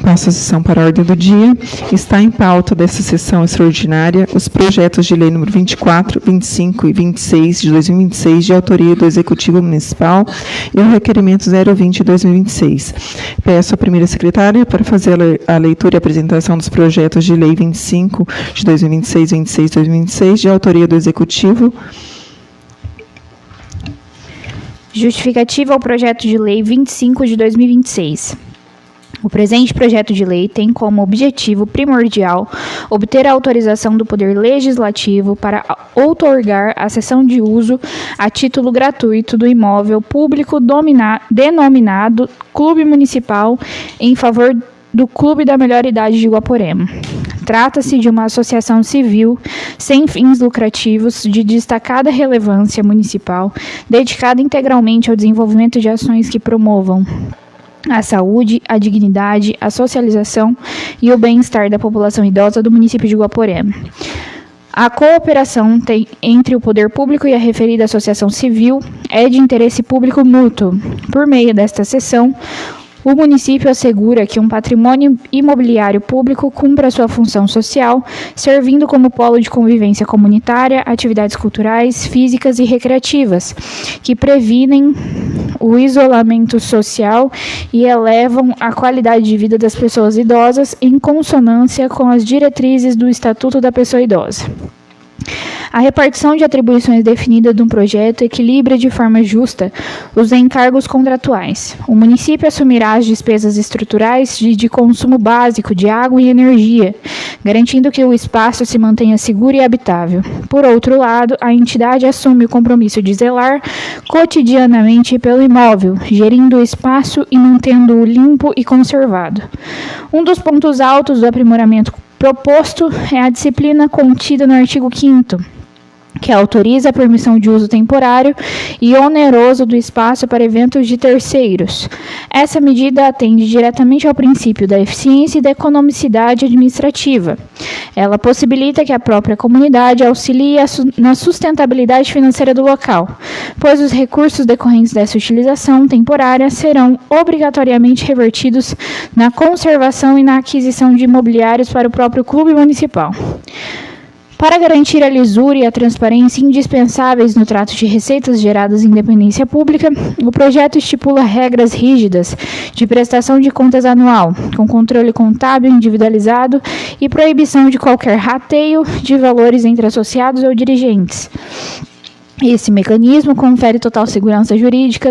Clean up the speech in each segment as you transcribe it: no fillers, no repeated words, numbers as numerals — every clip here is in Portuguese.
Passo a sessão para a ordem do dia. Está em pauta dessa sessão extraordinária os projetos de lei número 24, 25 e 26 de 2026, de autoria do Executivo Municipal, e o requerimento 020 de 2026. Peço à primeira secretária para fazer a leitura e apresentação dos projetos de lei 25 de 2026 e 26 de 2026, de autoria do Executivo. Justificativa ao projeto de lei 25 de 2026. O presente projeto de lei tem como objetivo primordial obter a autorização do Poder Legislativo para outorgar a cessão de uso a título gratuito do imóvel público denominado Clube Municipal em favor do Clube da Melhor Idade de Guaporema. Trata-se de uma associação civil sem fins lucrativos de destacada relevância municipal, dedicada integralmente ao desenvolvimento de ações que promovam a saúde, a dignidade, a socialização e o bem-estar da população idosa do município de Guaporema. A cooperação entre o poder público e a referida associação civil é de interesse público mútuo. Por meio desta sessão, o município assegura que um patrimônio imobiliário público cumpra sua função social, servindo como polo de convivência comunitária, atividades culturais, físicas e recreativas, que previnem o isolamento social e elevam a qualidade de vida das pessoas idosas em consonância com as diretrizes do Estatuto da Pessoa Idosa. A repartição de atribuições definida no projeto equilibra de forma justa os encargos contratuais. O município assumirá as despesas estruturais de consumo básico de água e energia, garantindo que o espaço se mantenha seguro e habitável. Por outro lado, a entidade assume o compromisso de zelar cotidianamente pelo imóvel, gerindo o espaço e mantendo-o limpo e conservado. Um dos pontos altos do aprimoramento proposto é a disciplina contida no artigo 5º, que autoriza a permissão de uso temporário e oneroso do espaço para eventos de terceiros. Essa medida atende diretamente ao princípio da eficiência e da economicidade administrativa. Ela possibilita que a própria comunidade auxilie na sustentabilidade financeira do local, pois os recursos decorrentes dessa utilização temporária serão obrigatoriamente revertidos na conservação e na aquisição de imobiliários para o próprio clube municipal. Para garantir a lisura e a transparência indispensáveis no trato de receitas geradas em dependência pública, o projeto estipula regras rígidas de prestação de contas anual, com controle contábil individualizado e proibição de qualquer rateio de valores entre associados ou dirigentes. Esse mecanismo confere total segurança jurídica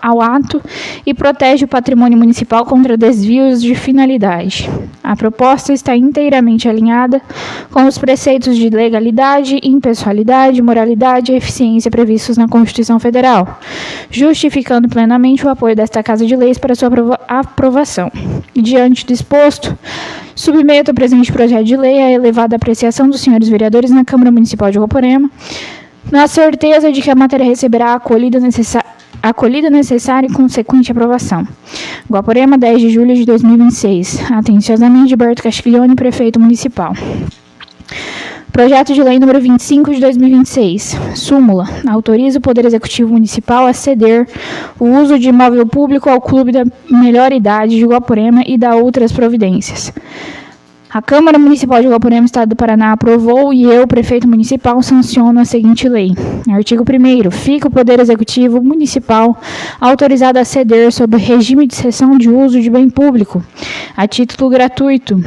ao ato e protege o patrimônio municipal contra desvios de finalidade. A proposta está inteiramente alinhada com os preceitos de legalidade, impessoalidade, moralidade e eficiência previstos na Constituição Federal, justificando plenamente o apoio desta Casa de Leis para sua aprovação. Diante do exposto, submeto o presente projeto de lei à elevada apreciação dos senhores vereadores na Câmara Municipal de Guaporema, na certeza de que a matéria receberá a acolhida necessária e consequente aprovação. Guaporema, 10 de julho de 2026. Atenciosamente, Gilberto Castiglione, Prefeito Municipal. Projeto de Lei número 25 de 2026. Súmula. Autoriza o Poder Executivo Municipal a ceder o uso de imóvel público ao Clube da Melhor Idade de Guaporema e dá outras providências. A Câmara Municipal de Guaporema, Estado do Paraná, aprovou e eu, Prefeito Municipal, sanciono a seguinte lei. Artigo 1º. Fica o Poder Executivo Municipal autorizado a ceder sob regime de cessão de uso de bem público, a título gratuito,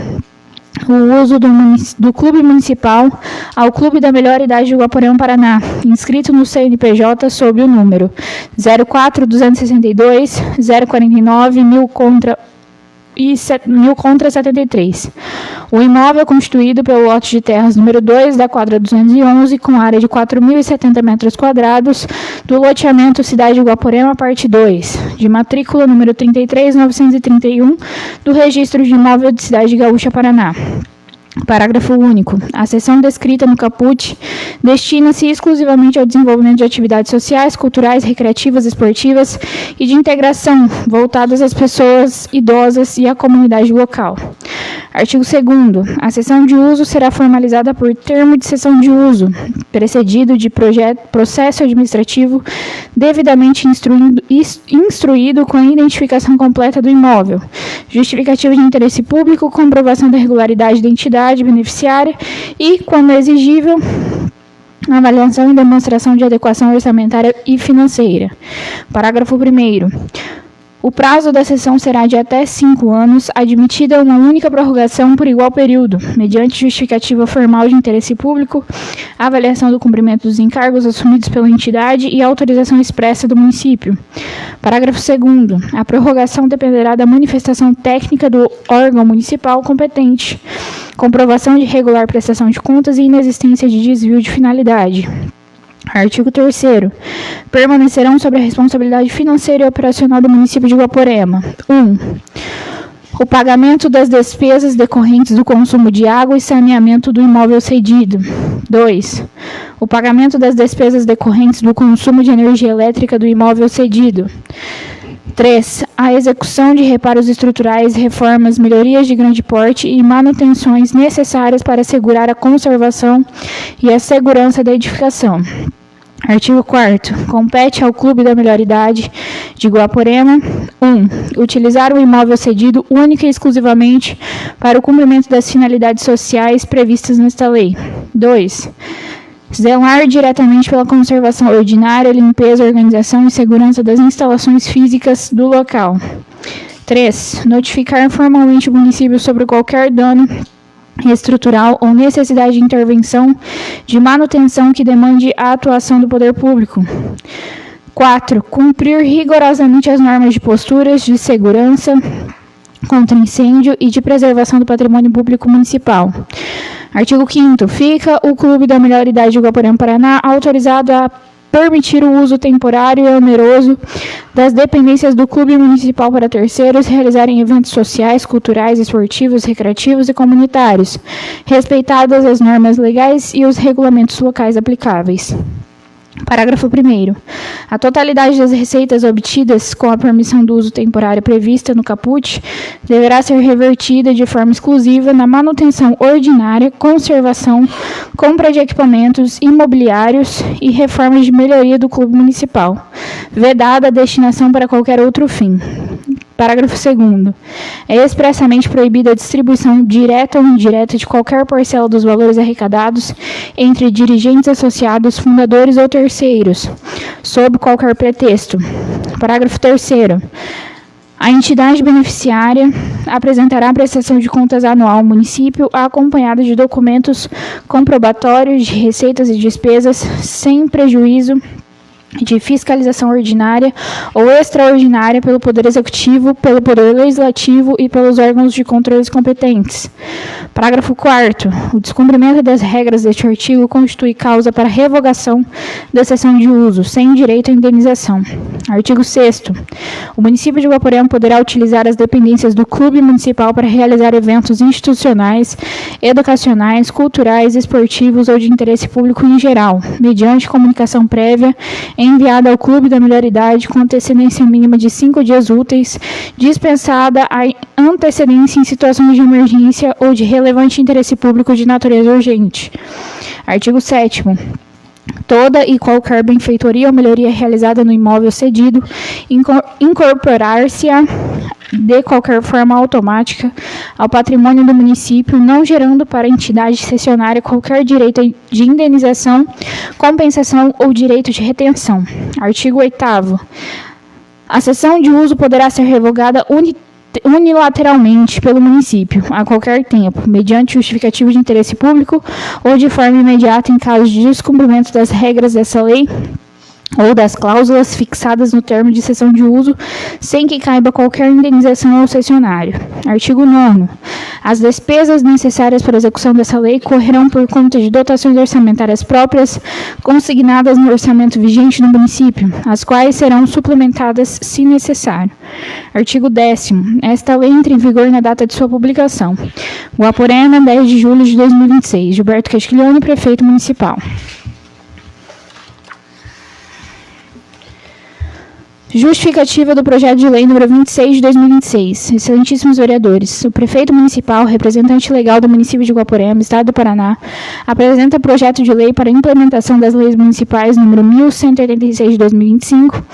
o uso do Clube Municipal ao Clube da Melhor Idade de Guaporema, Paraná, inscrito no CNPJ sob o número 04-262, 049, 1000 contra 73. O imóvel é constituído pelo lote de terras número 2 da quadra 211, com área de 4.070 metros quadrados, do loteamento Cidade de Guaporema, parte 2, de matrícula número 33.931, do registro de imóvel de Cidade de Gaúcha, Paraná. Parágrafo único. A seção descrita no caput destina-se exclusivamente ao desenvolvimento de atividades sociais, culturais, recreativas, esportivas e de integração voltadas às pessoas idosas e à comunidade local. Artigo 2º. A cessão de uso será formalizada por termo de cessão de uso, precedido de processo administrativo devidamente instruído com a identificação completa do imóvel, justificativa de interesse público, comprovação da regularidade da entidade beneficiária e, quando exigível, avaliação e demonstração de adequação orçamentária e financeira. Parágrafo 1º. O prazo da cessão será de até 5 anos, admitida uma única prorrogação por igual período, mediante justificativa formal de interesse público, avaliação do cumprimento dos encargos assumidos pela entidade e autorização expressa do município. Parágrafo 2º. A prorrogação dependerá da manifestação técnica do órgão municipal competente, comprovação de regular prestação de contas e inexistência de desvio de finalidade. Artigo 3º. Permanecerão sobre a responsabilidade financeira e operacional do município de Guaporema: 1. O pagamento das despesas decorrentes do consumo de água e saneamento do imóvel cedido. 2. O pagamento das despesas decorrentes do consumo de energia elétrica do imóvel cedido. 3. A execução de reparos estruturais, reformas, melhorias de grande porte e manutenções necessárias para assegurar a conservação e a segurança da edificação. Artigo 4º. Compete ao Clube da Melhor Idade de Guaporema: 1. Utilizar o imóvel cedido única e exclusivamente para o cumprimento das finalidades sociais previstas nesta lei. 2. Zelar diretamente pela conservação ordinária, limpeza, organização e segurança das instalações físicas do local. 3. Notificar formalmente o município sobre qualquer dano estrutural ou necessidade de intervenção de manutenção que demande a atuação do poder público. 4. Cumprir rigorosamente as normas de posturas de segurança contra incêndio e de preservação do patrimônio público municipal. Artigo 5º. Fica o Clube da Melhor Idade de Guaporema, Paraná, autorizado a permitir o uso temporário e oneroso das dependências do Clube Municipal para terceiros realizarem eventos sociais, culturais, esportivos, recreativos e comunitários, respeitadas as normas legais e os regulamentos locais aplicáveis. Parágrafo 1º. A totalidade das receitas obtidas com a permissão do uso temporário prevista no caput deverá ser revertida de forma exclusiva na manutenção ordinária, conservação, compra de equipamentos imobiliários e reformas de melhoria do clube municipal, vedada a destinação para qualquer outro fim. Parágrafo 2º. É expressamente proibida a distribuição direta ou indireta de qualquer parcela dos valores arrecadados entre dirigentes associados, fundadores ou terceiros, sob qualquer pretexto. Parágrafo 3º. A entidade beneficiária apresentará a prestação de contas anual ao município, acompanhada de documentos comprobatórios de receitas e despesas, sem prejuízo de fiscalização ordinária ou extraordinária pelo Poder Executivo, pelo Poder Legislativo e pelos órgãos de controles competentes. Parágrafo 4º. O descumprimento das regras deste artigo constitui causa para revogação da cessão de uso, sem direito à indenização. Artigo 6º. O município de Guaporema poderá utilizar as dependências do Clube Municipal para realizar eventos institucionais, educacionais, culturais, esportivos ou de interesse público em geral, mediante comunicação prévia enviada ao Clube da Melhor Idade com antecedência mínima de 5 dias úteis, dispensada a antecedência em situações de emergência ou de relevante interesse público de natureza urgente. Artigo 7º. Toda e qualquer benfeitoria ou melhoria realizada no imóvel cedido incorporar-se-á de qualquer forma automática ao patrimônio do município, não gerando para a entidade cessionária qualquer direito de indenização, compensação ou direito de retenção. Artigo 8º. A cessão de uso poderá ser revogada unilateralmente pelo município, a qualquer tempo, mediante justificativo de interesse público ou de forma imediata em caso de descumprimento das regras dessa lei ou das cláusulas fixadas no termo de cessão de uso, sem que caiba qualquer indenização ao cessionário. Artigo 9º. As despesas necessárias para a execução dessa lei correrão por conta de dotações orçamentárias próprias consignadas no orçamento vigente do município, as quais serão suplementadas se necessário. Artigo 10º. Esta lei entra em vigor na data de sua publicação. Guaporema, 10 de julho de 2026. Gilberto Castilhoni, Prefeito Municipal. Justificativa do projeto de lei número 26 de 2026. Excelentíssimos vereadores, o prefeito municipal, representante legal do município de Guaporema, Estado do Paraná, apresenta projeto de lei para a implementação das leis municipais número 1186 de 2025,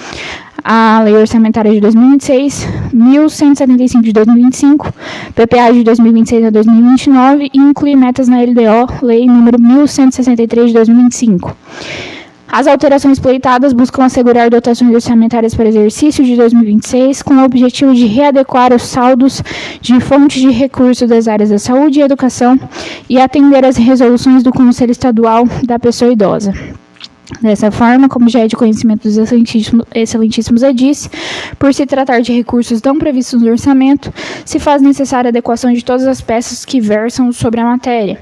a Lei Orçamentária de 2026, 1175 de 2025, PPA de 2026 a 2029 e inclui metas na LDO, Lei número 1163 de 2025. As alterações pleitadas buscam assegurar dotações orçamentárias para exercício de 2026, com o objetivo de readequar os saldos de fontes de recursos das áreas da saúde e educação e atender às resoluções do Conselho Estadual da Pessoa Idosa. Dessa forma, como já é de conhecimento dos excelentíssimos edis, por se tratar de recursos não previstos no orçamento, se faz necessária a adequação de todas as peças que versam sobre a matéria.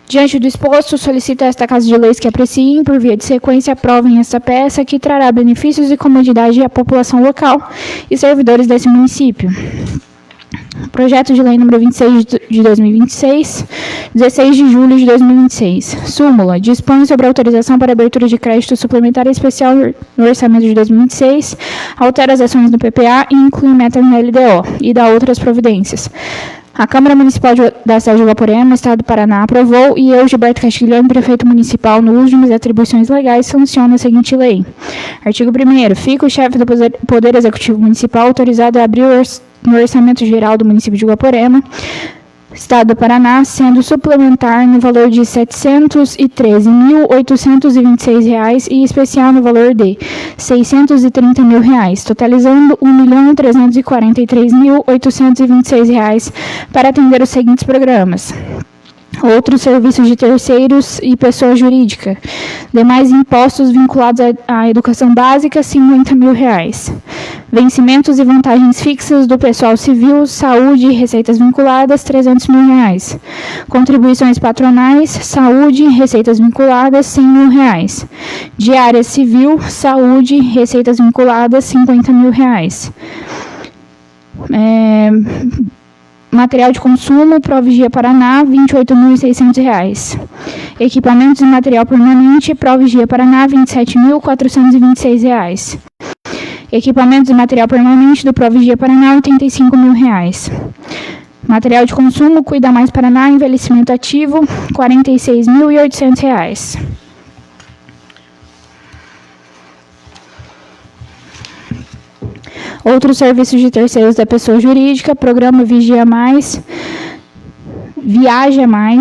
Diante do exposto, solicita a esta Casa de Leis que apreciem, por via de sequência, aprovem esta peça que trará benefícios e comodidade à população local e servidores desse município. Projeto de lei número 26 de 2026, 16 de julho de 2026. Súmula. Dispõe sobre autorização para abertura de crédito suplementar especial no orçamento de 2026, altera as ações do PPA e inclui metas na LDO e dá outras providências. A Câmara Municipal da cidade de Guaporema, Estado do Paraná, aprovou e eu, Gilberto Castilhão, prefeito municipal, no uso de minhas atribuições legais, sanciono a seguinte lei. Artigo 1º. Fica o chefe do Poder Executivo Municipal autorizado a abrir no Orçamento Geral do município de Guaporema, Estado do Paraná, sendo suplementar no valor de R$ 713.826 e especial no valor de R$ 630.000, totalizando R$ 1.343.826 para atender os seguintes programas: outros serviços de terceiros e pessoa jurídica, demais impostos vinculados à educação básica, R$ 50.000, vencimentos e vantagens fixas do pessoal civil, saúde e receitas vinculadas, R$ 300.000, contribuições patronais, saúde, receitas vinculadas, R$ 100.000, diária civil, saúde, receitas vinculadas, R$ 50.000. Material de consumo, Provigia Paraná, R$ 28.600. Equipamentos e material permanente, Provigia Paraná, R$ 27.426. Equipamentos e material permanente do Provigia Paraná, R$ 85.000. Material de consumo, Cuida Mais Paraná, envelhecimento ativo, R$ 46.800. Outros serviços de terceiros da pessoa jurídica, Programa Viaja Mais,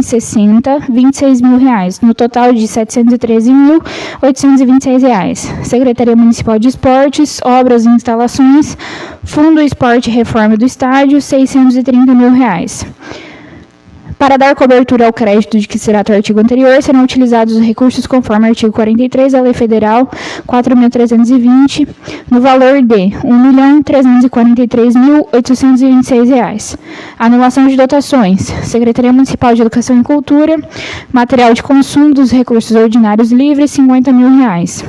60, R$ 26.000, no total de R$ 713.826. Secretaria Municipal de Esportes, Obras e Instalações, Fundo Esporte e Reforma do Estádio, R$ 630.000. Para dar cobertura ao crédito de que se trata o artigo anterior, serão utilizados os recursos conforme o artigo 43 da Lei Federal 4.320, no valor de R$ 1.343.826. Anulação de dotações. Secretaria Municipal de Educação e Cultura, material de consumo dos recursos ordinários livres, R$ 50.000.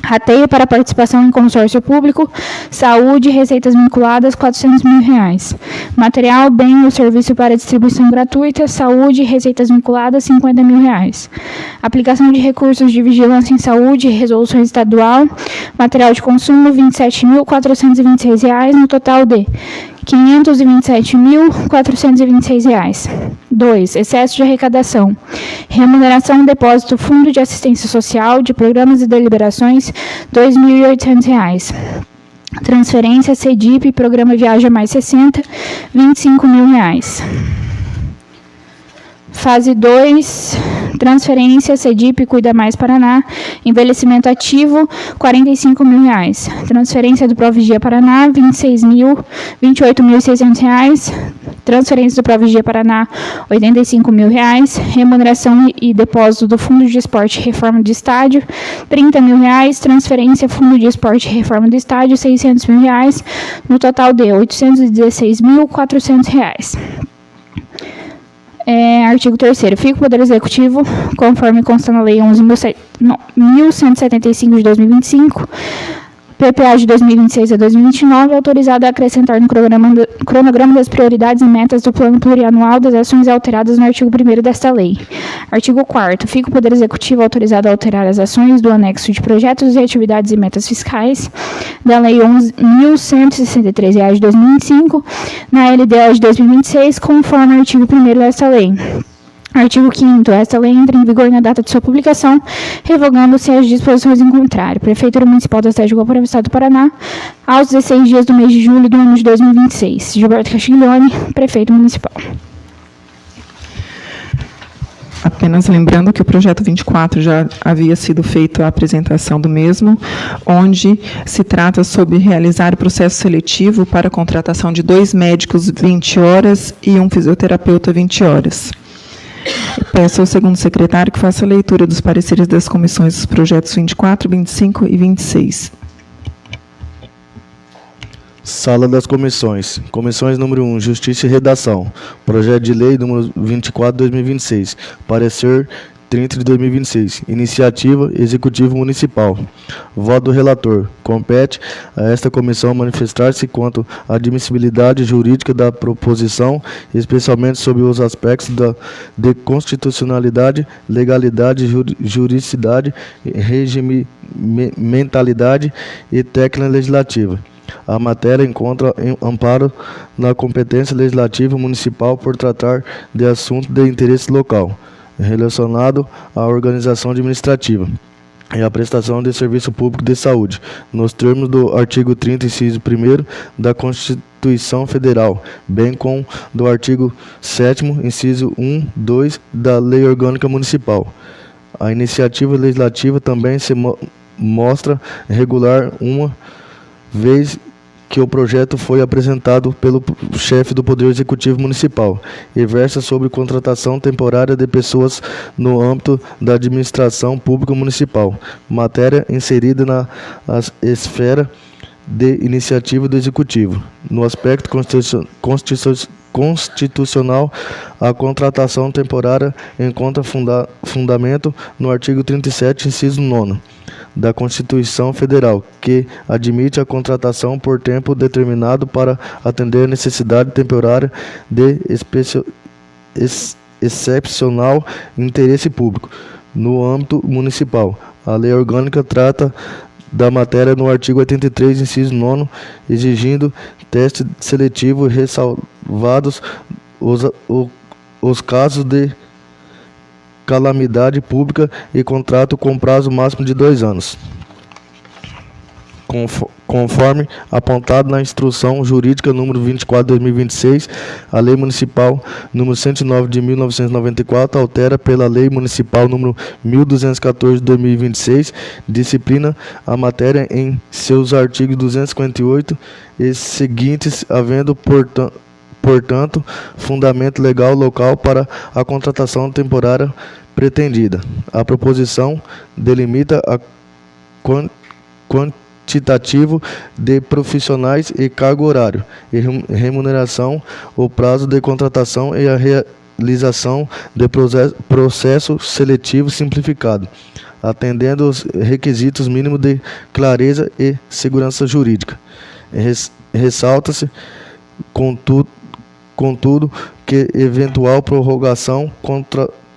Rateio para participação em consórcio público, saúde, receitas vinculadas, R$ 400.000. Material, bem ou serviço para distribuição gratuita, saúde, receitas vinculadas, R$ 50.000. Aplicação de recursos de vigilância em saúde, resolução estadual, material de consumo, R$ 27.426, no total de R$ 527.426. 2. Excesso de arrecadação. Remuneração, depósito, Fundo de Assistência Social, de Programas e Deliberações, R$ 2.800. Transferência, CEDIP, Programa Viaja Mais 60, R$ 25.000. Fase 2, transferência, CEDIP, Cuida Mais Paraná, envelhecimento ativo, R$ 45.000. Transferência do Provigia Paraná, R$ 28.600. Transferência do Provigia Paraná, R$ 85.000. Remuneração e depósito do Fundo de Esporte e Reforma do Estádio, R$ 30.000. Transferência Fundo de Esporte e Reforma do Estádio, R$ 600.000, no total de R$ 816.400. Artigo 3º. Fica o Poder Executivo, conforme consta na Lei 11.175 de 2025, PPA de 2026 a 2029, autorizada a acrescentar no cronograma das prioridades e metas do Plano Plurianual das ações alteradas no artigo 1º desta lei. Artigo 4º. Fica o Poder Executivo autorizado a alterar as ações do anexo de projetos e atividades e metas fiscais da Lei 11.163 de 2025, na LDO de 2026, conforme o artigo 1º desta lei. Artigo 5º. Esta lei entra em vigor na data de sua publicação, revogando-se as disposições em contrário. Prefeitura Municipal da cidade de Guaporé, Estado do Paraná, aos 16 dias do mês de julho do ano de 2026. Gilberto Castiglione, Prefeito Municipal. Apenas lembrando que o projeto 24 já havia sido feita a apresentação do mesmo, onde se trata sobre realizar o processo seletivo para a contratação de 2 médicos 20 horas e um fisioterapeuta 20 horas. Peço ao segundo secretário que faça a leitura dos pareceres das comissões dos projetos 24, 25 e 26. Sala das comissões. Comissões número 1, Justiça e Redação. Projeto de Lei número 24/2026. Parecer 30 de 2026. Iniciativa Executivo Municipal. Voto do relator. Compete a esta comissão manifestar-se quanto à admissibilidade jurídica da proposição, especialmente sobre os aspectos de constitucionalidade, legalidade, juridicidade, regimentalidade e técnica legislativa. A matéria encontra amparo na competência legislativa municipal por tratar de assunto de interesse local, relacionado à organização administrativa e à prestação de serviço público de saúde, nos termos do artigo 30, inciso 1º da Constituição Federal, bem como do artigo 7º, inciso 1, 2 da Lei Orgânica Municipal. A iniciativa legislativa também se mostra regular uma vez que o projeto foi apresentado pelo chefe do Poder Executivo Municipal e versa sobre contratação temporária de pessoas no âmbito da administração pública municipal, matéria inserida na esfera de iniciativa do Executivo. No aspecto constitucional, a contratação temporária encontra fundamento no artigo 37, inciso 9, da Constituição Federal, que admite a contratação por tempo determinado para atender a necessidade temporária de excepcional interesse público no âmbito municipal. A Lei Orgânica trata da matéria no artigo 83, inciso 9, exigindo teste seletivo ressalvados os casos de calamidade pública e contrato com prazo máximo de 2 anos. Conforme apontado na Instrução Jurídica número 24/2026, a Lei Municipal número 109 de 1994 altera pela Lei Municipal número 1214 de 2026, disciplina a matéria em seus artigos 258 e seguintes, havendo, portanto, fundamento legal local para a contratação temporária pretendida. A proposição delimita a quantitativo de profissionais e cargo horário, e remuneração, o prazo de contratação e a realização de processo seletivo simplificado, atendendo os requisitos mínimos de clareza e segurança jurídica. Ressalta-se, contudo, que eventual prorrogação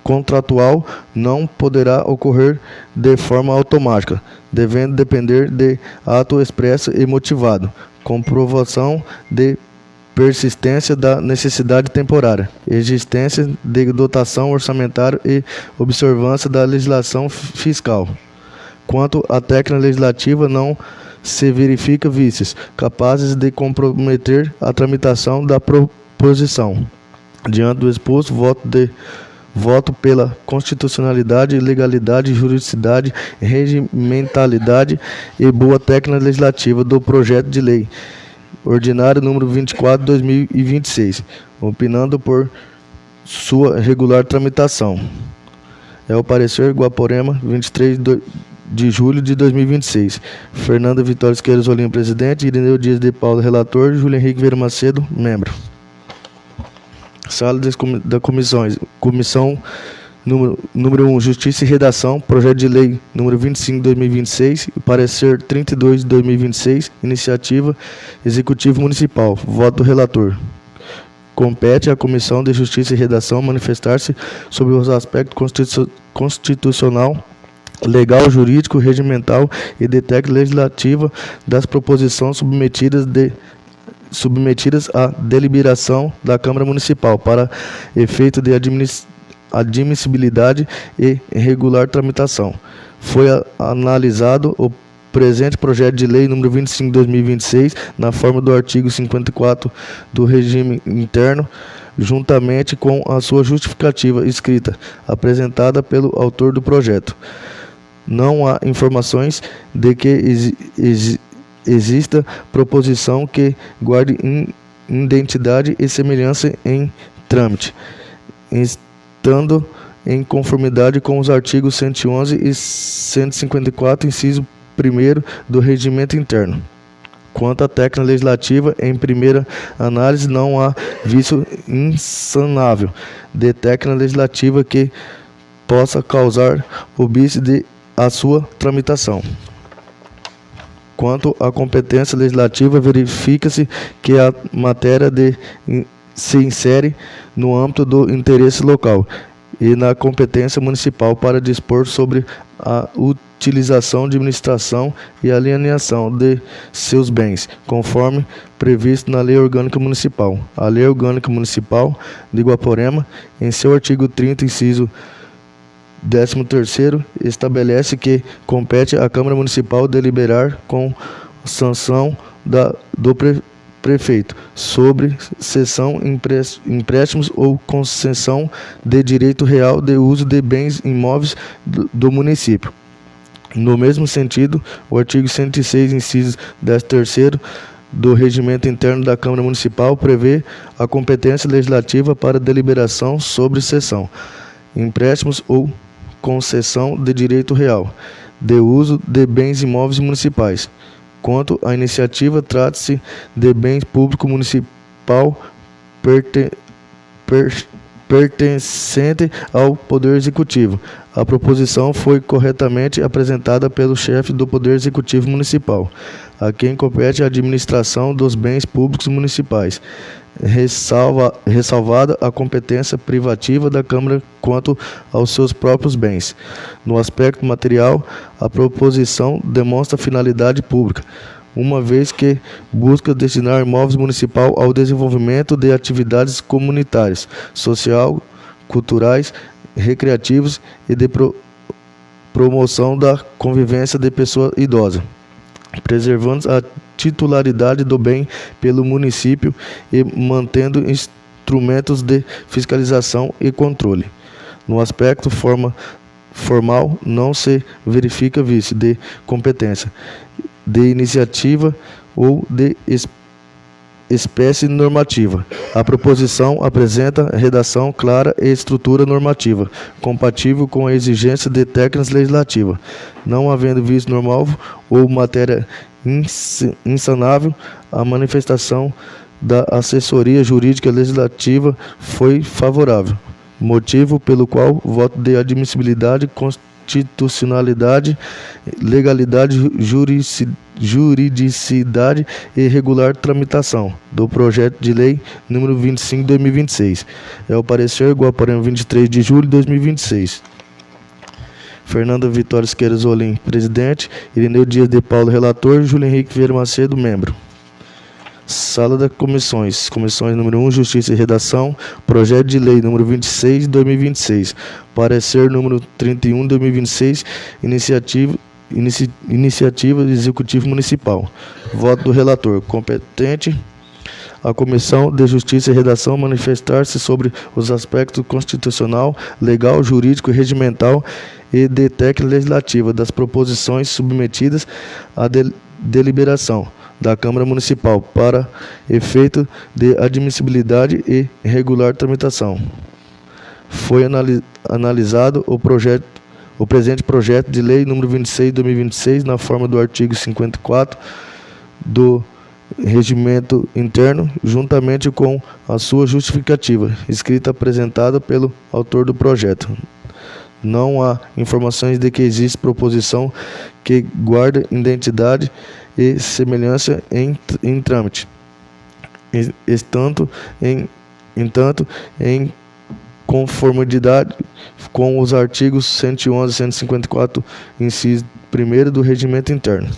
contratual não poderá ocorrer de forma automática, devendo depender de ato expresso e motivado, comprovação de persistência da necessidade temporária, existência de dotação orçamentária e observância da legislação fiscal. Quanto à técnica legislativa, não se verifica vícios capazes de comprometer a tramitação da proposição. Diante do exposto, voto pela constitucionalidade, legalidade, juridicidade, regimentalidade e boa técnica legislativa do projeto de lei ordinário número 24 de 2026, opinando por sua regular tramitação. É o parecer Guaporema, 23 de julho de 2026. Fernanda Vitória Esqueiros Olinho, presidente. Irineu Dias de Paula, relator. Júlio Henrique Vieira Macedo, membro. Sala das comissões. Comissão Número 1, Justiça e Redação, Projeto de Lei número 25/2026, parecer 32/2026, Iniciativa Executivo Municipal. Voto do relator. Compete à Comissão de Justiça e Redação manifestar-se sobre os aspectos constitucional, legal, jurídico, regimental e de técnica legislativa das proposições submetidas à deliberação da Câmara Municipal para efeito de admissibilidade e regular tramitação. Foi analisado o presente projeto de lei número 25/2026 na forma do artigo 54 do regime interno, juntamente com a sua justificativa escrita, apresentada pelo autor do projeto. Não há informações de que exista proposição que guarde identidade e semelhança em trâmite, estando em conformidade com os artigos 111 e 154, inciso 1º do regimento interno. Quanto à técnica legislativa, em primeira análise, não há vício insanável de técnica legislativa que possa causar óbice à sua tramitação. Quanto à competência legislativa, verifica-se que a matéria se insere no âmbito do interesse local e na competência municipal para dispor sobre a utilização, administração e alienação de seus bens, conforme previsto na Lei Orgânica Municipal. A Lei Orgânica Municipal de Guaporema, em seu artigo 30, inciso 13º, estabelece que compete à Câmara Municipal deliberar com sanção do prefeito sobre cessão, empréstimos ou concessão de direito real de uso de bens imóveis do município. No mesmo sentido, o artigo 106, inciso 13º do regimento interno da Câmara Municipal prevê a competência legislativa para deliberação sobre cessão, empréstimos ou concessão de direito real de uso de bens imóveis municipais. Quanto à iniciativa, trata-se de bens público municipal pertencente ao Poder Executivo. A proposição foi corretamente apresentada pelo chefe do Poder Executivo Municipal, a quem compete a administração dos bens públicos municipais, ressalvada a competência privativa da Câmara quanto aos seus próprios bens. No aspecto material, a proposição demonstra finalidade pública, uma vez que busca destinar imóveis municipal ao desenvolvimento de atividades comunitárias, social, culturais, recreativos e de promoção da convivência de pessoa idosa, preservando a titularidade do bem pelo município e mantendo instrumentos de fiscalização e controle. No aspecto formal, não se verifica vício de competência, de iniciativa ou de espécie normativa. A proposição apresenta redação clara e estrutura normativa, compatível com a exigência de técnicas legislativas. Não havendo vício normal ou matéria insanável, a manifestação da assessoria jurídica legislativa foi favorável, motivo pelo qual voto de admissibilidade, constitucionalidade, legalidade, juridicidade e regular tramitação do projeto de lei número 25/2026. É o parecer Guaporema, 23 de julho de 2026. Fernanda Vitória Siqueira Zolim, presidente. Irineu Dias de Paulo, relator. Júlio Henrique Vieira Macedo, membro. Sala das comissões. Comissões número 1, Justiça e Redação. Projeto de lei número 26 de 2026. Parecer número 31 de 2026. Iniciativa do Executivo Municipal. Voto do relator. Competente a Comissão de Justiça e Redação manifestar-se sobre os aspectos constitucional, legal, jurídico e regimental e de técnica legislativa das proposições submetidas à deliberação da Câmara Municipal para efeito de admissibilidade e regular tramitação. Foi analisado o presente projeto de lei número 26 de 2026 na forma do artigo 54 do regimento interno, juntamente com a sua justificativa, escrita apresentada pelo autor do projeto. não há informações de que existe proposição que guarda identidade e semelhança em trâmite. Entanto, em conformidade com os artigos 111 e 154, inciso 1º do Regimento Interno.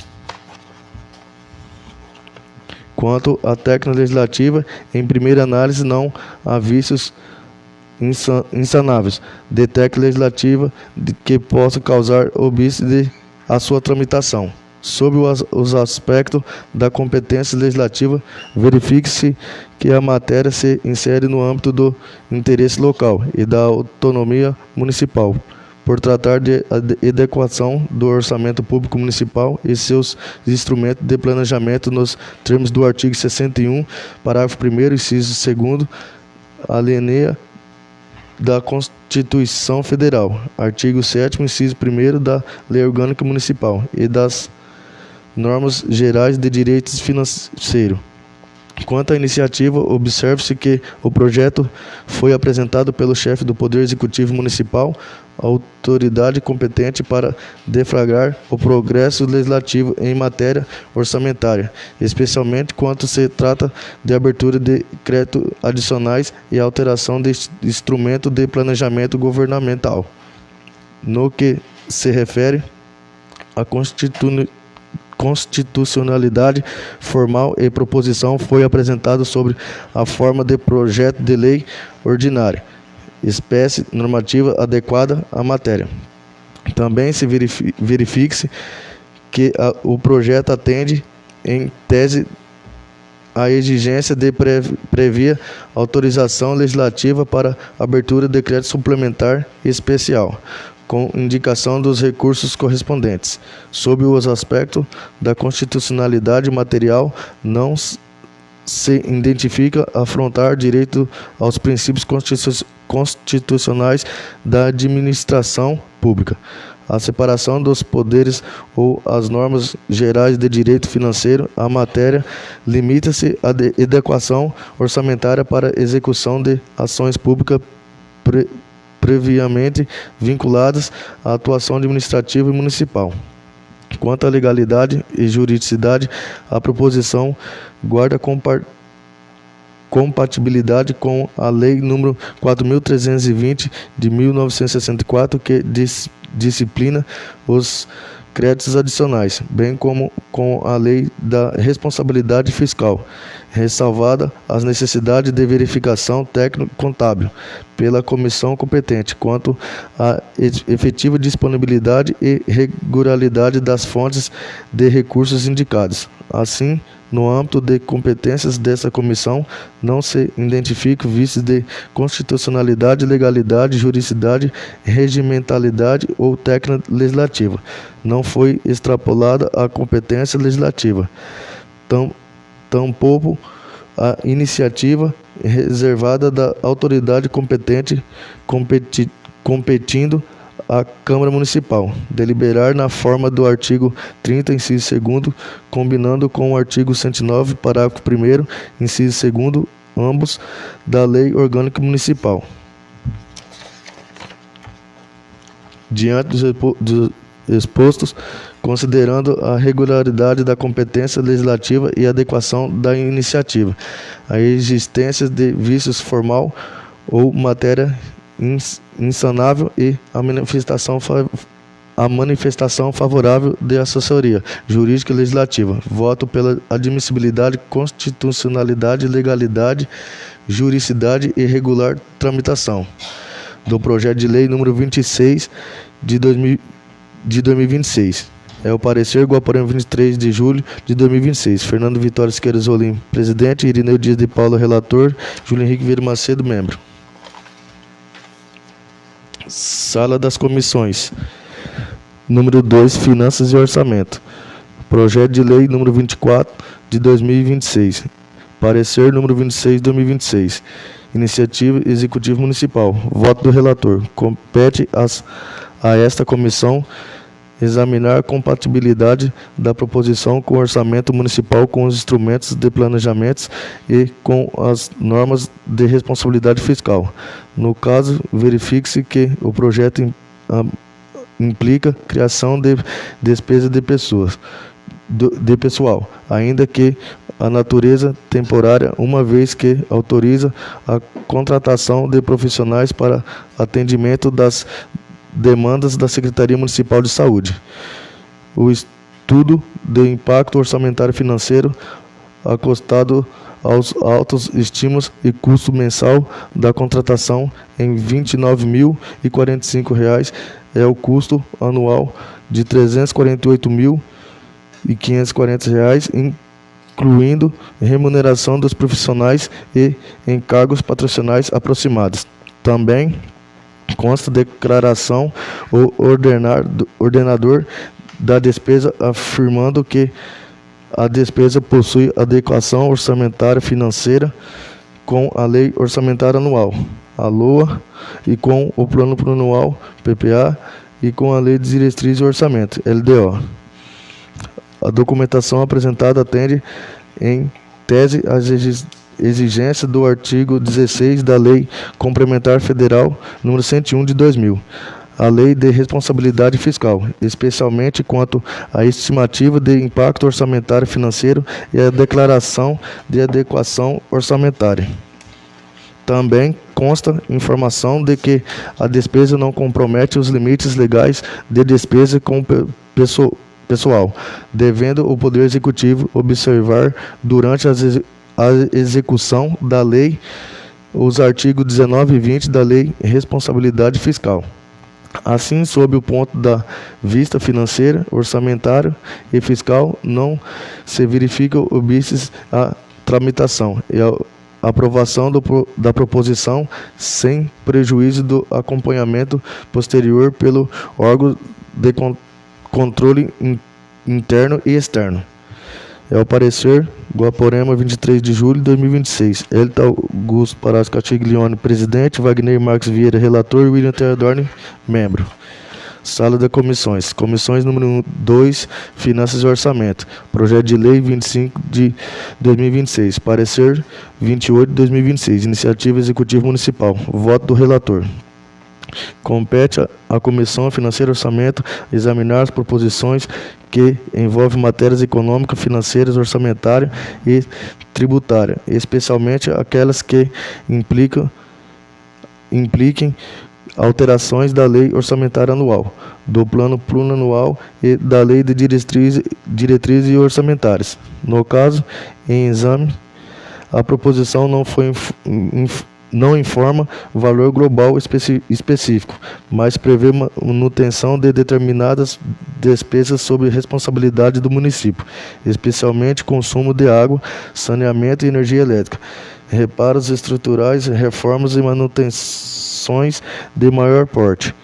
Quanto à técnica legislativa, em primeira análise não há vícios insanáveis de técnica legislativa que possa causar óbice à sua tramitação. Sob os aspectos da competência legislativa, verifique-se que a matéria se insere no âmbito do interesse local e da autonomia municipal, por tratar de adequação do orçamento público municipal e seus instrumentos de planejamento nos termos do artigo 61, parágrafo 1º, inciso 2º, alínea da Constituição Federal, artigo 7º, inciso 1º da Lei Orgânica Municipal e das normas gerais de direitos financeiros. Quanto à iniciativa, observe-se que o projeto foi apresentado pelo chefe do Poder Executivo Municipal, autoridade competente para deflagrar o progresso legislativo em matéria orçamentária, especialmente quando se trata de abertura de decretos adicionais e alteração de instrumento de planejamento governamental. No que se refere à constitucionalidade formal e proposição, foi apresentado sobre a forma de projeto de lei ordinária, espécie normativa adequada à matéria. Também se verifique-se que o projeto atende, em tese, à exigência de prévia autorização legislativa para abertura de decreto suplementar especial, com indicação dos recursos correspondentes. Sob os aspectos da constitucionalidade material, não se identifica afrontar direito aos princípios constitucionais da administração pública, a separação dos poderes ou as normas gerais de direito financeiro. A matéria limita-se à adequação orçamentária para execução de ações públicas previamente vinculadas à atuação administrativa e municipal. Quanto à legalidade e juridicidade, a proposição guarda compatibilidade com a Lei nº 4.320, de 1964, que disciplina os créditos adicionais, bem como com a Lei da Responsabilidade Fiscal, ressalvada as necessidades de verificação técnico-contábil pela comissão competente quanto à efetiva disponibilidade e regularidade das fontes de recursos indicados. Assim, no âmbito de competências dessa comissão, não se identificam vícios de constitucionalidade, legalidade, juridicidade, regimentalidade ou técnica legislativa. Não foi extrapolada a competência legislativa. Tampouco a iniciativa reservada da autoridade competente competindo à Câmara Municipal deliberar na forma do artigo 30, inciso 2º, combinando com o artigo 109, parágrafo 1º, inciso 2º, ambos da Lei Orgânica Municipal. Diante dos expostos, considerando a regularidade da competência legislativa e a adequação da iniciativa, a existência de vícios formal ou matéria insanável e a manifestação favorável de assessoria jurídica e legislativa. Voto pela admissibilidade, constitucionalidade, legalidade, juridicidade e regular tramitação do projeto de lei número 26 de 2026. É o parecer Guaporé, 23 de julho de 2026. Fernando Vitório Siqueira Zolim, presidente. Irineu Dias de Paula, relator. Júlio Henrique Vieira Macedo, membro. Sala das Comissões. Número 2, Finanças e Orçamento. Projeto de lei número 24 de 2026. Parecer número 26 de 2026. Iniciativa Executiva Municipal. Voto do relator. Compete a esta comissão examinar a compatibilidade da proposição com o orçamento municipal, com os instrumentos de planejamento e com as normas de responsabilidade fiscal. No caso, verifique-se que o projeto implica criação de despesa de pessoal, ainda que a natureza temporária, uma vez que autoriza a contratação de profissionais para atendimento das demandas da Secretaria Municipal de Saúde. O estudo de impacto orçamentário financeiro acostado aos altos estímulos e custo mensal da contratação em R$ 29.045 é o custo anual de R$ 348.540, incluindo remuneração dos profissionais e encargos patrocinais aproximados. Também consta declaração o ordenador da despesa afirmando que a despesa possui adequação orçamentária financeira com a Lei Orçamentária Anual, a LOA, e com o Plano Plurianual, PPA, e com a Lei de Diretrizes e Orçamento, LDO. A documentação apresentada atende, em tese, às exigências do artigo 16 da Lei Complementar Federal nº 101 de 2000, a Lei de Responsabilidade Fiscal, especialmente quanto à estimativa de impacto orçamentário financeiro e a declaração de adequação orçamentária. Também consta informação de que a despesa não compromete os limites legais de despesa com pessoal, devendo o Poder Executivo observar durante a execução da lei os artigos 19 e 20 da Lei Responsabilidade Fiscal. Assim, sob o ponto da vista financeira, orçamentário e fiscal, não se verifica obstes a tramitação e a aprovação da proposição sem prejuízo do acompanhamento posterior pelo órgão de controle interno e externo. É o parecer Guaporema, 23 de julho de 2026. Elton Augusto Paras Castiglione, presidente. Wagner Marques Vieira, relator. William Teodorni, membro. Sala de comissões. Comissões número 2, Finanças e Orçamento. Projeto de Lei 25 de 2026. Parecer 28 de 2026. Iniciativa Executiva Municipal. Voto do relator. Compete à Comissão Financeira e Orçamento examinar as proposições que envolvem matérias econômicas, financeiras, orçamentárias e tributárias, especialmente aquelas que impliquem alterações da Lei Orçamentária Anual, do Plano Plurianual e da Lei de Diretrizes Orçamentárias. No caso, em exame, a proposição não informa valor global específico, mas prevê manutenção de determinadas despesas sob responsabilidade do município, especialmente consumo de água, saneamento e energia elétrica, reparos estruturais, reformas e manutenções de maior porte.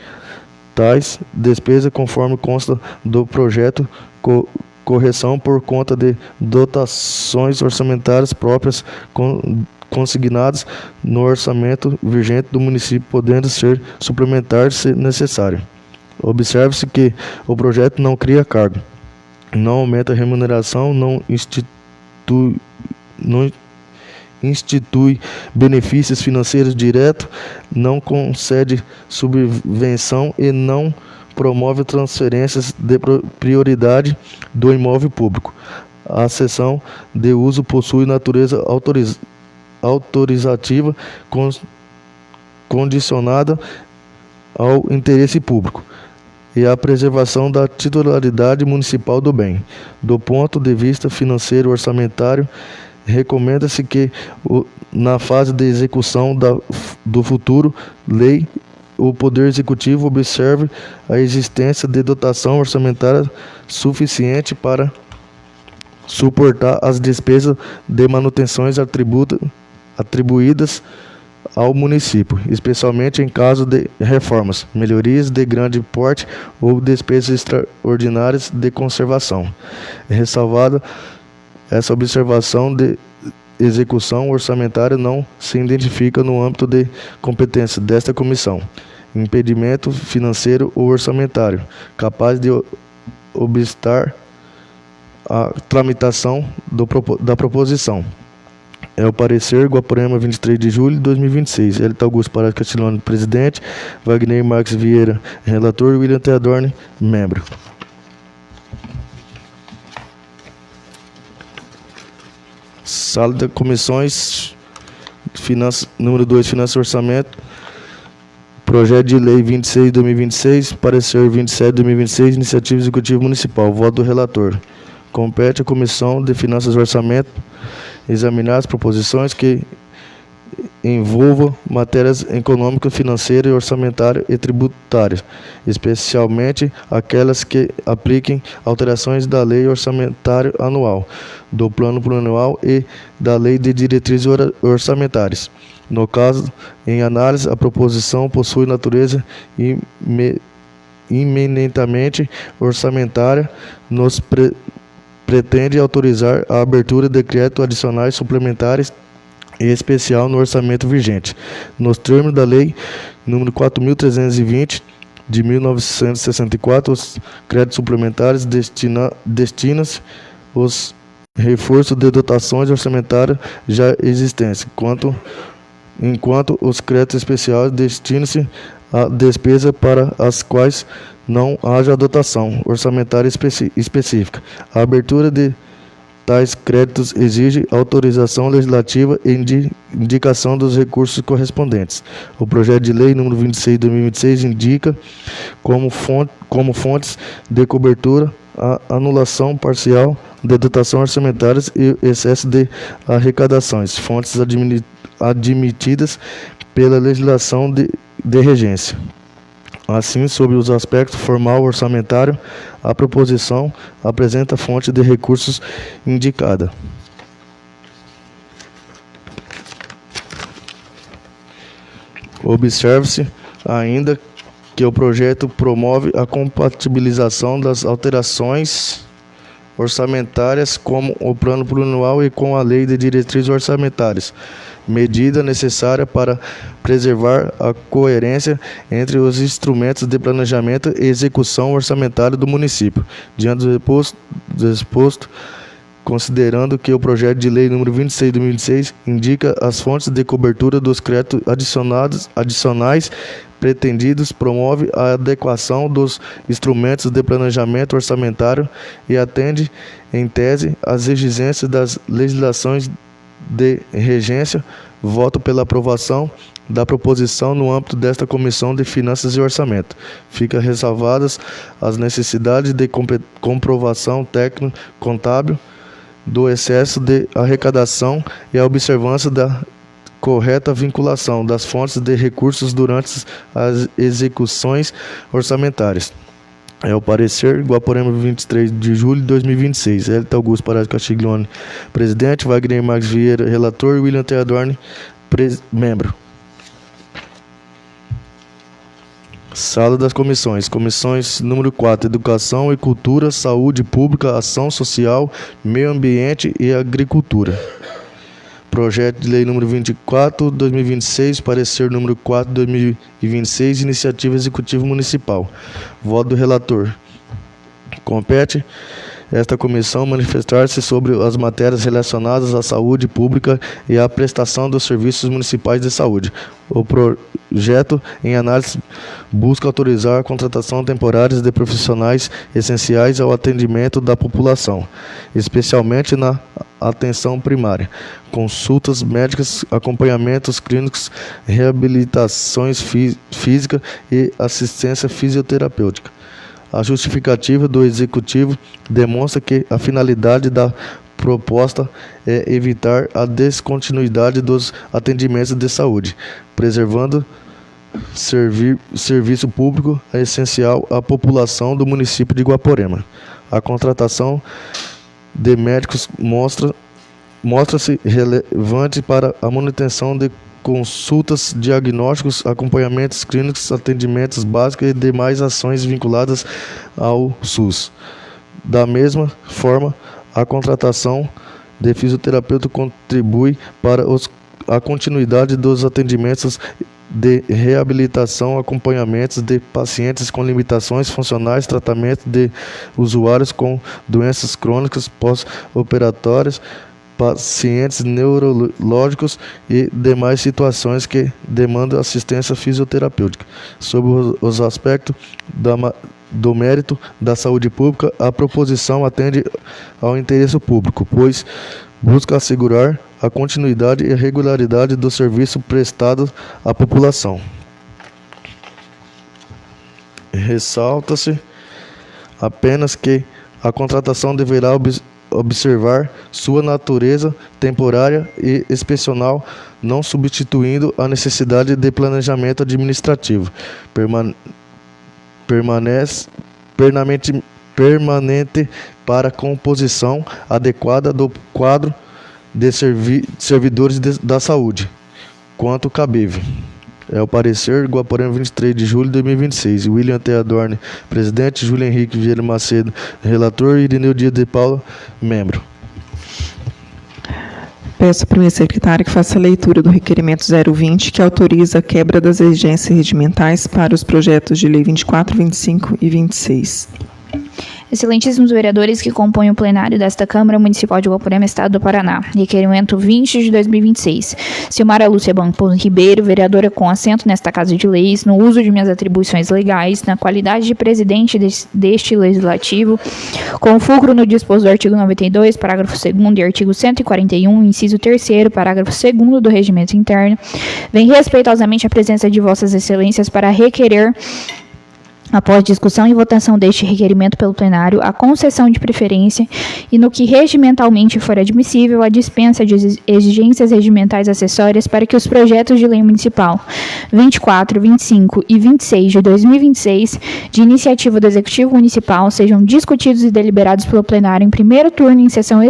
Tais despesas, conforme consta do projeto, correção por conta de dotações orçamentárias próprias consignadas no orçamento vigente do município, podendo ser suplementar se necessário. Observe-se que o projeto não cria cargo, não aumenta a remuneração, não institui benefícios financeiros diretos, não concede subvenção e não promove transferências de prioridade do imóvel público. A cessão de uso possui natureza autorizativa condicionada ao interesse público e à preservação da titularidade municipal do bem. Do ponto de vista financeiro orçamentário, recomenda-se que, na fase de execução do futuro lei, o Poder Executivo observe a existência de dotação orçamentária suficiente para suportar as despesas de manutenções atribuídas ao município, especialmente em caso de reformas, melhorias de grande porte ou despesas extraordinárias de conservação. Ressalvada essa observação, de execução orçamentária não se identifica no âmbito de competência desta comissão impedimento financeiro ou orçamentário capaz de obstar a tramitação da proposição. É o parecer Guaporema, 23 de julho de 2026. Hélito Augusto Parás Castilhoni, presidente. Wagner Marques Vieira, relator. William Theodorne, membro. Sala de comissões, número 2, Finanças e Orçamento. Projeto de Lei 26 de 2026, parecer 27 de 2026, Iniciativa Executiva Municipal. Voto do relator. Compete à Comissão de Finanças e Orçamento examinar as proposições que envolvam matérias econômicas, financeiras, orçamentárias e tributárias, especialmente aquelas que apliquem alterações da Lei Orçamentária Anual, do Plano Plurianual e da Lei de Diretrizes Orçamentárias. No caso, em análise, a proposição possui natureza eminentemente orçamentária, pretende autorizar a abertura de créditos adicionais suplementares e especial no orçamento vigente, nos termos da Lei nº 4.320, de 1964, os créditos suplementares destinam-se os reforços de dotações orçamentárias já existentes, enquanto os créditos especiais destinam-se a despesas para as quais não haja dotação orçamentária específica. A abertura de tais créditos exige autorização legislativa e indicação dos recursos correspondentes. O projeto de lei número 26 de 2026 indica como fontes de cobertura a anulação parcial de dotação orçamentárias e excesso de arrecadações, fontes admitidas pela legislação de regência. Assim, sobre os aspectos formal orçamentário, a proposição apresenta a fonte de recursos indicada. Observe-se ainda que o projeto promove a compatibilização das alterações orçamentárias com o Plano Plurianual e com a Lei de Diretrizes Orçamentárias, medida necessária para preservar a coerência entre os instrumentos de planejamento e execução orçamentária do município. Diante do exposto, considerando que o projeto de lei número 26 de 2026 indica as fontes de cobertura dos créditos adicionais pretendidos, promove a adequação dos instrumentos de planejamento orçamentário e atende, em tese, às exigências das legislações de regência, voto pela aprovação da proposição no âmbito desta Comissão de Finanças e Orçamento. Fica ressalvadas as necessidades de comprovação técnico-contábil do excesso de arrecadação e a observância da correta vinculação das fontes de recursos durante as execuções orçamentárias. É o parecer Guaporema, 23 de julho de 2026. Hélito Augusto Parás Castilhoni, presidente. Wagner Marques Vieira, relator. William Theodorne, membro. Sala das comissões. Comissões número 4, Educação e Cultura, Saúde Pública, Ação Social, Meio Ambiente e Agricultura. Projeto de lei número 24, 2026, parecer número 4, 2026, Iniciativa Executiva Municipal. Voto do relator. Compete esta comissão manifestar-se sobre as matérias relacionadas à saúde pública e à prestação dos serviços municipais de saúde. O projeto, em análise, busca autorizar a contratação temporária de profissionais essenciais ao atendimento da população, especialmente na atenção primária, consultas médicas, acompanhamentos clínicos, reabilitações física e assistência fisioterapêutica. A justificativa do Executivo demonstra que a finalidade da proposta é evitar a descontinuidade dos atendimentos de saúde, preservando serviço público essencial à população do município de Guaporema. A contratação de médicos mostra-se relevante para a manutenção de consultas, diagnósticos, acompanhamentos clínicos, atendimentos básicos e demais ações vinculadas ao SUS. Da mesma forma, a contratação de fisioterapeuta contribui para a continuidade dos atendimentos de reabilitação, acompanhamentos de pacientes com limitações funcionais, tratamento de usuários com doenças crônicas pós-operatórias, pacientes neurológicos e demais situações que demandam assistência fisioterapêutica. Sob os aspectos do mérito da saúde pública, a proposição atende ao interesse público, pois busca assegurar a continuidade e regularidade do serviço prestado à população. Ressalta-se apenas que a contratação deverá observar sua natureza temporária e excepcional, não substituindo a necessidade de planejamento administrativo permanente para a composição adequada do quadro de servidores da saúde, quanto cabível. É o parecer Guaporé, 23 de julho de 2026. William T. Adorne, presidente. Júlio Henrique Vieira Macedo, relator. Irineu Dias de Paula, membro. Peço ao primeiro secretário que faça a leitura do requerimento 020, que autoriza a quebra das exigências regimentais para os projetos de lei 24, 25 e 26. Excelentíssimos vereadores que compõem o plenário desta Câmara Municipal de Guaporé, Estado do Paraná. Requerimento 20 de 2026. Silmara Lúcia Bampon Ribeiro, vereadora com assento nesta Casa de Leis, no uso de minhas atribuições legais, na qualidade de presidente deste Legislativo, com fulcro no disposto do artigo 92, parágrafo 2º e artigo 141, inciso 3º, parágrafo 2º do Regimento Interno, vem respeitosamente a presença de vossas excelências para requerer, após discussão e votação deste requerimento pelo plenário, a concessão de preferência e, no que regimentalmente for admissível, a dispensa de exigências regimentais acessórias para que os projetos de lei municipal 24, 25 e 26 de 2026, de iniciativa do Executivo Municipal, sejam discutidos e deliberados pelo plenário em primeiro turno em sessão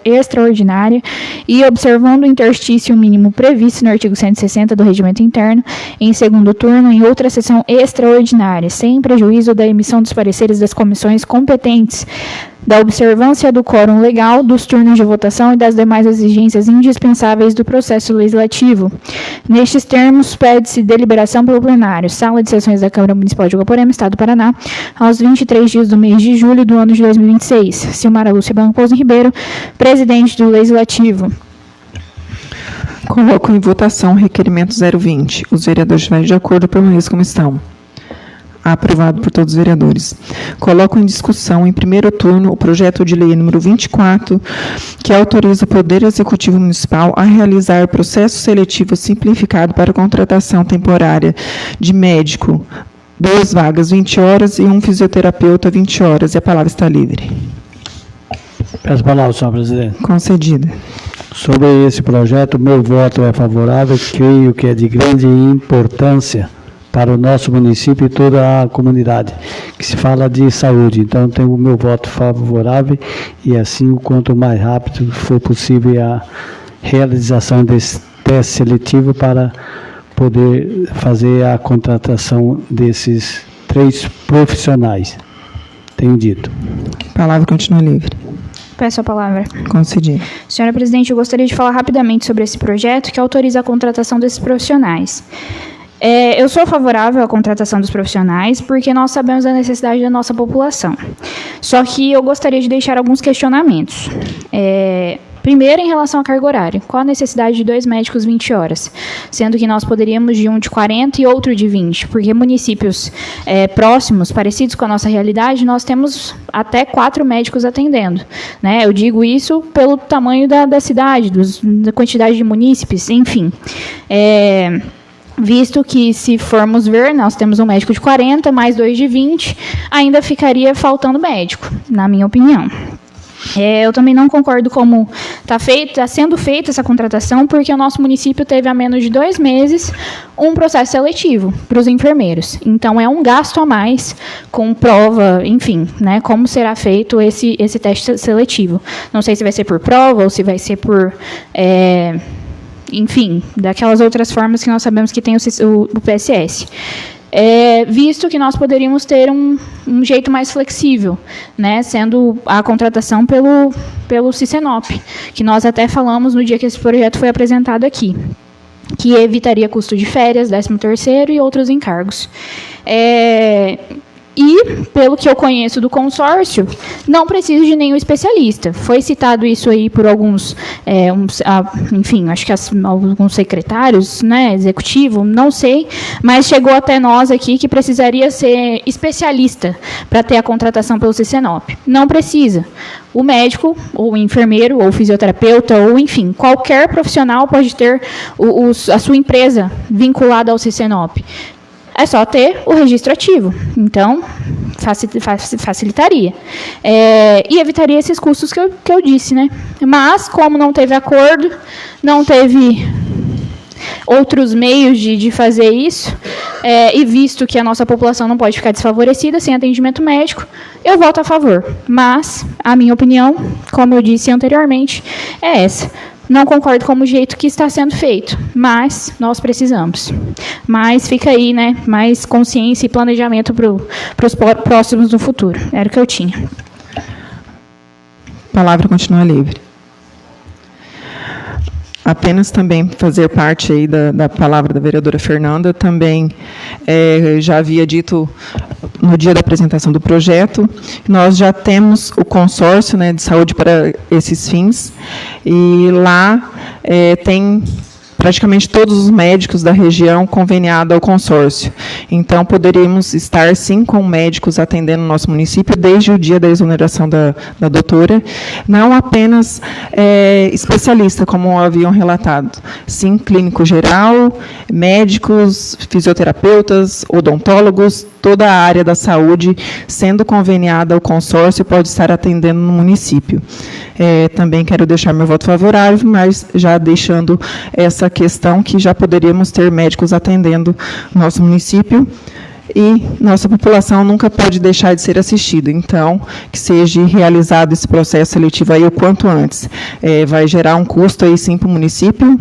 extraordinária e, observando o interstício mínimo previsto no artigo 160 do Regimento Interno, em segundo turno em outra sessão extraordinária, sem prejuízo da emissão dos pareceres das comissões competentes, da observância do quórum legal, dos turnos de votação e das demais exigências indispensáveis do processo legislativo. Nestes termos, pede-se deliberação pelo plenário, Sala de Sessões da Câmara Municipal de Guaporé, Estado do Paraná, aos 23 dias do mês de julho do ano de 2026. Silmara Lúcia Bampon Ribeiro, presidente do Legislativo. Coloco em votação o requerimento 020. Os vereadores estiverem de acordo, permaneçam como estão. Aprovado por todos os vereadores. Coloco em discussão, em primeiro turno, o projeto de lei número 24, que autoriza o Poder Executivo Municipal a realizar processo seletivo simplificado para contratação temporária de médico, 2 vagas, 20 horas, e um fisioterapeuta, 20 horas. E a palavra está livre. Peço a palavra, senhor presidente. Concedida. Sobre esse projeto, meu voto é favorável, creio que é de grande importância para o nosso município e toda a comunidade, que se fala de saúde. Então, tenho o meu voto favorável e, assim, o quanto mais rápido for possível a realização desse teste seletivo para poder fazer a contratação desses 3 profissionais. Tenho dito. A palavra continua livre. Peço a palavra. Concedido. Senhora presidente, eu gostaria de falar rapidamente sobre esse projeto que autoriza a contratação desses profissionais. Eu sou favorável à contratação dos profissionais porque nós sabemos da necessidade da nossa população. Só que eu gostaria de deixar alguns questionamentos. Primeiro, em relação à carga horária. Qual a necessidade de 2 médicos 20 horas? Sendo que nós poderíamos de um de 40 e outro de 20. Porque municípios próximos, parecidos com a nossa realidade, nós temos até 4 médicos atendendo. Né? Eu digo isso pelo tamanho da cidade, da quantidade de munícipes, enfim. Visto que, se formos ver, nós temos um médico de 40, mais 2 de 20, ainda ficaria faltando médico, na minha opinião. Eu também não concordo como está sendo feita essa contratação, porque o nosso município teve há menos de 2 meses um processo seletivo para os enfermeiros. Então, é um gasto a mais com prova, enfim, né, como será feito esse teste seletivo. Não sei se vai ser por prova ou se vai ser por... enfim, daquelas outras formas que nós sabemos que tem o PSS. Visto que nós poderíamos ter um jeito mais flexível, né, sendo a contratação pelo Cicenop, que nós até falamos no dia que esse projeto foi apresentado aqui, que evitaria custo de férias, 13º e outros encargos. E, pelo que eu conheço do consórcio, não preciso de nenhum especialista. Foi citado isso aí por alguns, enfim, acho que alguns secretários, né, executivo, não sei, mas chegou até nós aqui que precisaria ser especialista para ter a contratação pelo CCNOP. Não precisa. O médico, ou o enfermeiro, ou o fisioterapeuta, ou, enfim, qualquer profissional pode ter a sua empresa vinculada ao CCNOP. É só ter o registro ativo. Então, facilitaria. E evitaria esses custos que eu disse, né? Mas, como não teve acordo, não teve outros meios de fazer isso, e visto que a nossa população não pode ficar desfavorecida sem atendimento médico, eu voto a favor. Mas, a minha opinião, como eu disse anteriormente, é essa. Não concordo com o jeito que está sendo feito, mas nós precisamos. Mas fica aí, né, mais consciência e planejamento para os próximos no futuro. Era o que eu tinha. A palavra continua livre. Apenas também fazer parte aí da palavra da vereadora Fernanda, também já havia dito no dia da apresentação do projeto, nós já temos o consórcio, né, de saúde para esses fins, e lá tem praticamente todos os médicos da região conveniados ao consórcio. Então, poderíamos estar, sim, com médicos atendendo o nosso município desde o dia da exoneração da doutora, não apenas especialista, como haviam relatado, sim, clínico geral, médicos, fisioterapeutas, odontólogos, toda a área da saúde sendo conveniada ao consórcio pode estar atendendo no município. Também quero deixar meu voto favorável, mas já deixando essa questão que já poderíamos ter médicos atendendo nosso município e nossa população nunca pode deixar de ser assistida. Então, que seja realizado esse processo seletivo aí o quanto antes. Vai gerar um custo aí sim para o município,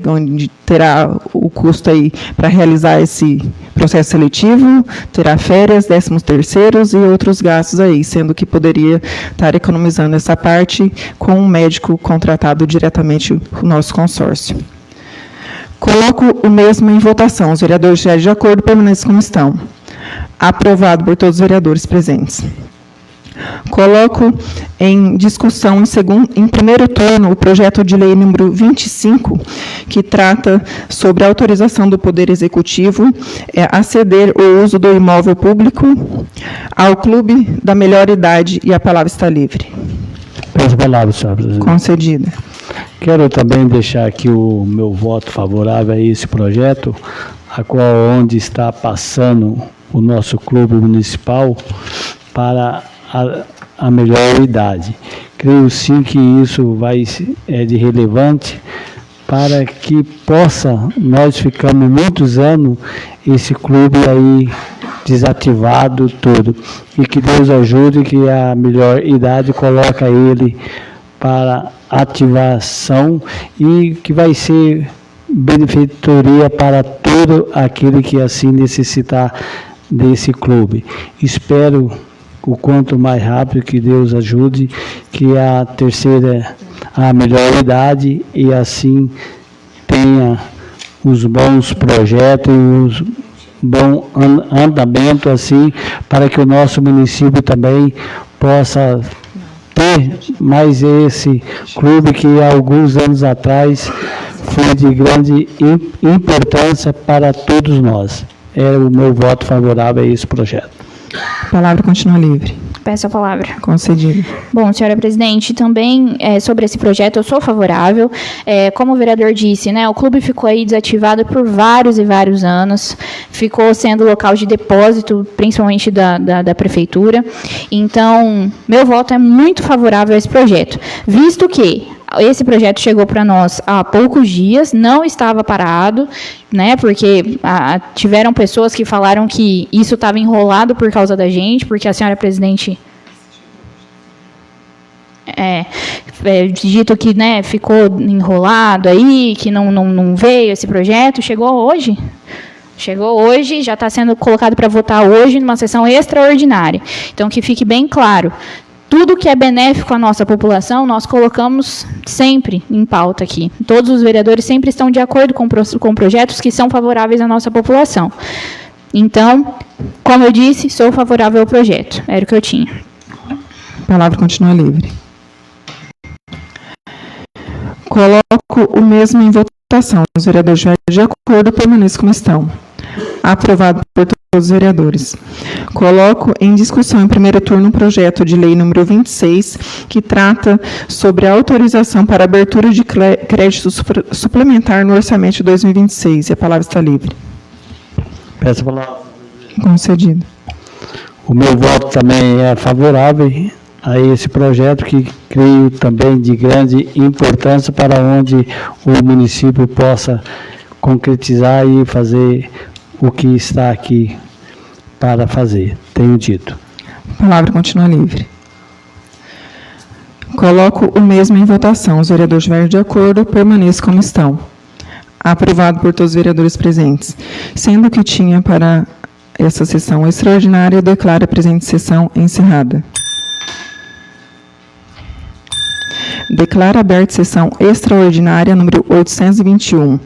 onde terá o custo aí para realizar esse processo seletivo, terá férias, 13º e outros gastos aí, sendo que poderia estar economizando essa parte com um médico contratado diretamente no nosso consórcio. Coloco o mesmo em votação. Os vereadores estiverem de acordo, permaneçam como estão. Aprovado por todos os vereadores presentes. Coloco em discussão em primeiro turno o projeto de lei número 25, que trata sobre a autorização do Poder Executivo a ceder o uso do imóvel público ao Clube da Melhor Idade, e a palavra está livre. Peço a palavra, senhora presidente. Concedida. Quero também deixar aqui o meu voto favorável a esse projeto, onde está passando o nosso clube municipal para a melhor idade. Creio sim que isso é de relevante para que nós ficamos muitos anos esse clube aí desativado tudo, e que Deus ajude que a melhor idade coloca ele para ativação e que vai ser benefitoria para todo aquele que assim necessitar desse clube. Espero o quanto mais rápido que Deus ajude, que a melhor idade, e assim tenha os bons projetos e os bom andamento, assim, para que o nosso município também possa ter mais esse clube que há alguns anos atrás foi de grande importância para todos nós. É o meu voto favorável a esse projeto. A palavra continua livre. Peço a palavra. Concedido. Bom, senhora presidente, também sobre esse projeto eu sou favorável. Como o vereador disse, né, o clube ficou aí desativado por vários e vários anos, ficou sendo local de depósito, principalmente da prefeitura. Então, meu voto é muito favorável a esse projeto, visto que esse projeto chegou para nós há poucos dias, não estava parado, né, porque tiveram pessoas que falaram que isso estava enrolado por causa da gente, porque a senhora presidente dito que, né, ficou enrolado aí, que não veio esse projeto. Chegou hoje, já está sendo colocado para votar hoje numa sessão extraordinária. Então, que fique bem claro, tudo que é benéfico à nossa população, nós colocamos sempre em pauta aqui. Todos os vereadores sempre estão de acordo com projetos que são favoráveis à nossa população. Então, como eu disse, sou favorável ao projeto. Era o que eu tinha. A palavra continua livre. Coloco o mesmo em votação. Os vereadores estiverem de acordo, permaneçam como estão. Aprovado por todos os vereadores. Coloco em discussão em primeiro turno o projeto de lei número 26, que trata sobre a autorização para abertura de crédito suplementar no orçamento de 2026. E a palavra está livre. Peço a palavra. Concedido. O meu voto também é favorável a esse projeto, que creio também de grande importância para onde o município possa concretizar e fazer o que está aqui para fazer. Tenho dito. A palavra continua livre. Coloco o mesmo em votação. Os vereadores estiverem de acordo, permaneçam como estão. Aprovado por todos os vereadores presentes. Sendo que tinha para essa sessão extraordinária, declaro a presente sessão encerrada. Declaro aberta sessão extraordinária número 821.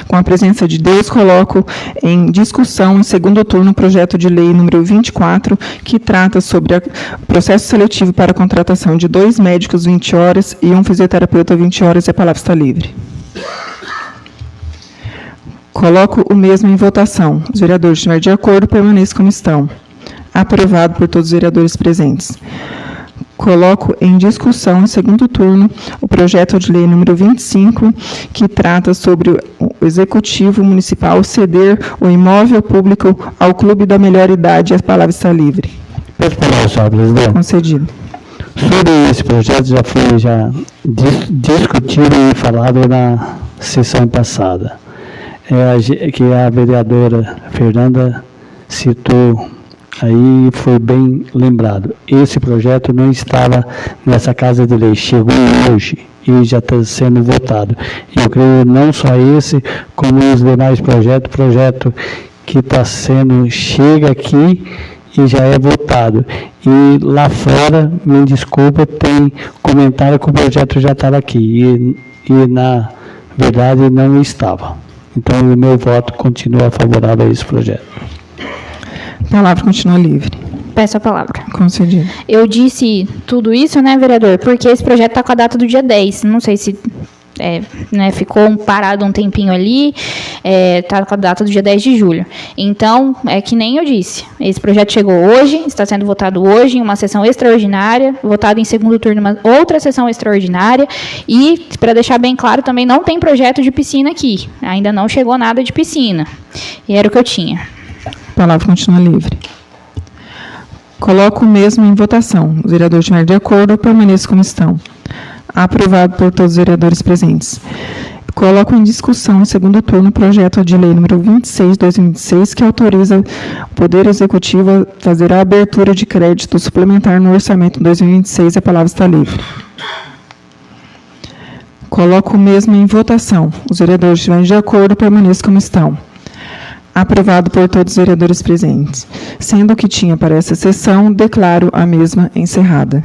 Com a presença de Deus, coloco em discussão em segundo turno o projeto de lei número 24, que trata sobre o processo seletivo para a contratação de 2 médicos 20 horas e um fisioterapeuta 20 horas. E a palavra está livre. Coloco o mesmo em votação. Os vereadores estiverem de acordo, permaneçam como estão. Aprovado por todos os vereadores presentes. Coloco em discussão em segundo turno o projeto de lei número 25, que trata sobre o Executivo Municipal ceder o imóvel público ao Clube da Melhor Idade. A palavra está livre. Peço a palavra, senhora presidente. Concedido. Sobre esse projeto já foi discutido e falado na sessão passada. Que a vereadora Fernanda citou aí, foi bem lembrado. Esse projeto não estava nessa Casa de Lei, chegou hoje e já está sendo votado. Eu creio não só esse, como os demais projetos, projeto que está sendo, chega aqui e já é votado. E lá fora, me desculpa, tem comentário que o projeto já estava aqui e na verdade não estava. Então, o meu voto continua favorável a esse projeto. A palavra continua livre. Peço a palavra. Concedido. Eu disse tudo isso, né, vereador, porque esse projeto está com a data do dia 10. Não sei se ficou parado um tempinho ali, está com a data do dia 10 de julho. Então, é que nem eu disse, esse projeto chegou hoje, está sendo votado hoje em uma sessão extraordinária, votado em segundo turno uma outra sessão extraordinária, e, para deixar bem claro, também não tem projeto de piscina aqui, ainda não chegou nada de piscina, e era o que eu tinha. A palavra continua livre. Coloco o mesmo em votação. Os vereadores estiverem de acordo, permaneçam como estão. Aprovado por todos os vereadores presentes. Coloco em discussão em segundo turno o projeto de lei número 26/2026, que autoriza o Poder Executivo a fazer a abertura de crédito suplementar no orçamento 2026. A palavra está livre. Coloco o mesmo em votação. Os vereadores estiverem de acordo, permaneçam como estão. Aprovado por todos os vereadores presentes. Sendo que tinha para essa sessão, declaro a mesma encerrada.